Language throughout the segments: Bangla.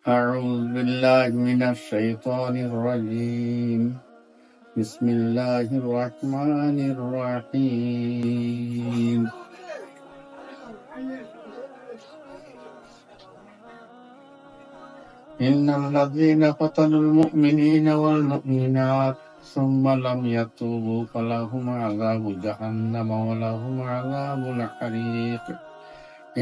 أعوذ بالله من الشيطان الرجيم بسم الله الرحمن الرحيم إن الذين قتلوا المؤمنين والمؤمنات ثم لم يتوبوا فلهم عذاب جهنم ولهم عذاب الحريق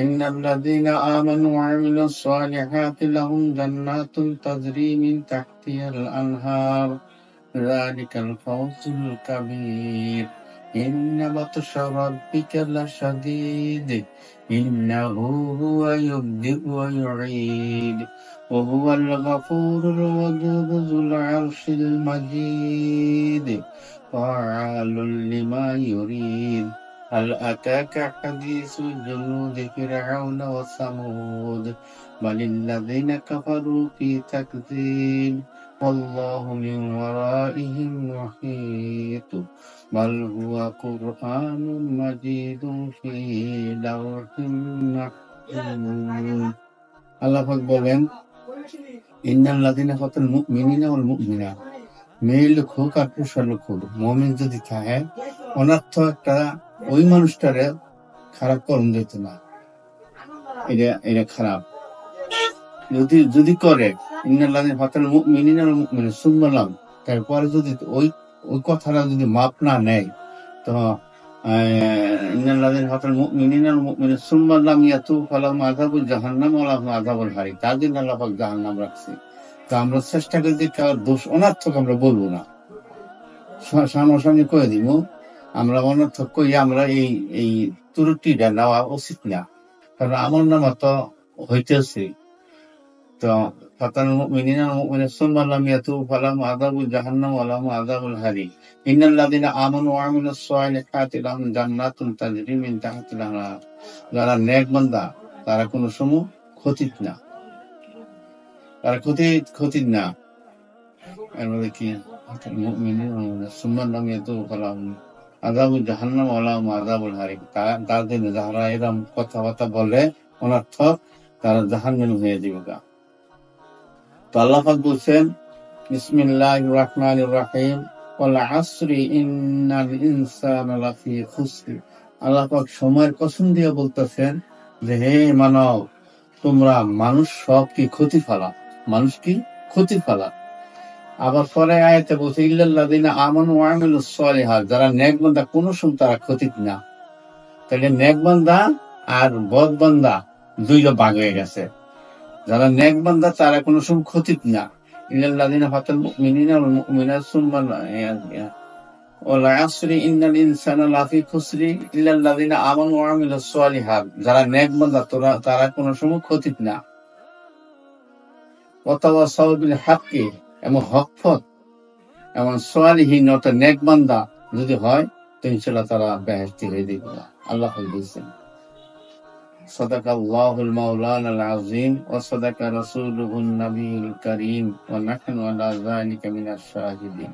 إن الذين آمنوا وعملوا الصالحات لهم جنات تجري من تحتها الأنهار ذلك الفوز الكبير إن بطش ربك لشديد إنه هو يبدئ ويعيد وهو الغفور الودود ذو العرش المجيد فعال لما يريد هل أتاك حديث جنود فرعون وثمود بل الذين كفروا في تكذيب والله من ورائهم محيط بل هو قرآن مجيد في لوح محفوظ আল্লাহ পাক বলেন ইন্নাল্লাযীনা কাতালুল মুমিনিনা ওয়াল মুমিনাত মেয়ে লোক হোক আর পুরুষ লোক হোক মুমিন যদি থাকে অনর্থ একটা ওই মানুষটারে খারাপ কর্ম দিত না, এটা খারাপ যদি করে ইন্নাল্লাযীনা কাতালুল মুমিনিনা ওয়াল মুমিনাত সুম্মা লাম তারপরে যদি ওই কথাটা যদি মাপ না নেয় তো ইন্নাল্লাযীনা কাতালুল মুমিনিনা ওয়াল মুমিনাত সুম্মা লাম ইয়াতুবু ফালাহুম আযাবু জাহান্নাম ওয়া লাহুম আযাবুল হারিক। তার জন্য আল্লাহ পাক জাহান্নাম রাখছে। তো আমরা চেষ্টা করি যে কারোর দোষ অনর্থক আমরা বলবো না, সামনাসামনি কয়ে দিব। আমরা অনর্থক কই আমরা এই ত্রুটিটা নেওয়া উচিত না, কারণ আমার নামা তো হইতেছে। তো ফাতানুল মুমিনিনা ওয়াল মুমিনাত সুম্মা লাম ইয়াতুবু ফালাহুম আযাবু জাহান্নাম ওয়া লাহুম আযাবুল হারিক। ইন্নাল্লাযীনা আমানু ওয়া আমিলুস সালিহাতি লাহুম জান্নাতুন তাজরি মিন তাহতিল আনহার। যারা নেক বান্দা তারা কোনো সময় ক্ষতিত না, তারা ক্ষতিত না। এর মধ্যে কি মুমিনিনা সুম্মা লাম ইয়াতুবু ফালাহুম আযাবু জাহান্নাম ওয়া লাহুম আযাবুল হারিক। তাদের যারা এরকম কথাবার্তা বলে অনর্থক তারা জাহান্নামী হয়ে যাবে। তো আল্লাহ পাক বলছেন বিসমিল্লাহির রহমানির রহিম ওয়াল আসরি ইন্নাল ইনসানা লাফি খুসর। আল্লাহ পাক সময়ের কসম দিয়ে বলতেছেন যে হে মানব, তোমরা মানুষ সব কি ক্ষতি ফেলা, মানুষ কি ক্ষতি ফেলা। আবার পরে আয়াতে বলছে ইল্লাল্লাযীনা আমানু ওয়া আমিলুস সালিহাত, যারা নেক বান্দা কোনো সময় তারা ক্ষতি না। তাহলে নেক বান্দা আর বদ বান্দা দুইটা ভাগ হয়ে গেছে। যারা নেক বান্দা তারা কোনো সময় ক্ষতিত না। ইল্লাল্লাযীনা ফাতাল মুমিনিনা ওয়াল মুমিনাত সুম্মা ওয়াল আসরি ইন্নাল ইনসানা লাফি খুসরি ইল্লাল্লাযীনা আমানু ওয়া আমিলুস সালিহাত, যারা নেক বান্দা তারা কোনো সময় ক্ষতিত না। ওয়া তাওয়াসাউ বিল হাক্কি, এমন হকপথ এমন সালিহিন অর্থাৎ নেক বান্দা যদি হয় তো ইনশাআল্লাহ তারা বেহেশতি হয়ে যাবে। আল্লাহ বলছেন সাদাকাল্লাহুল মাওলানাল আযীম ওয়া সাদাকা রাসূলুহুন নবিয়্যুল কারীম ওয়া নাহনু আলা যালিকা মিনাশ শাহিদিন।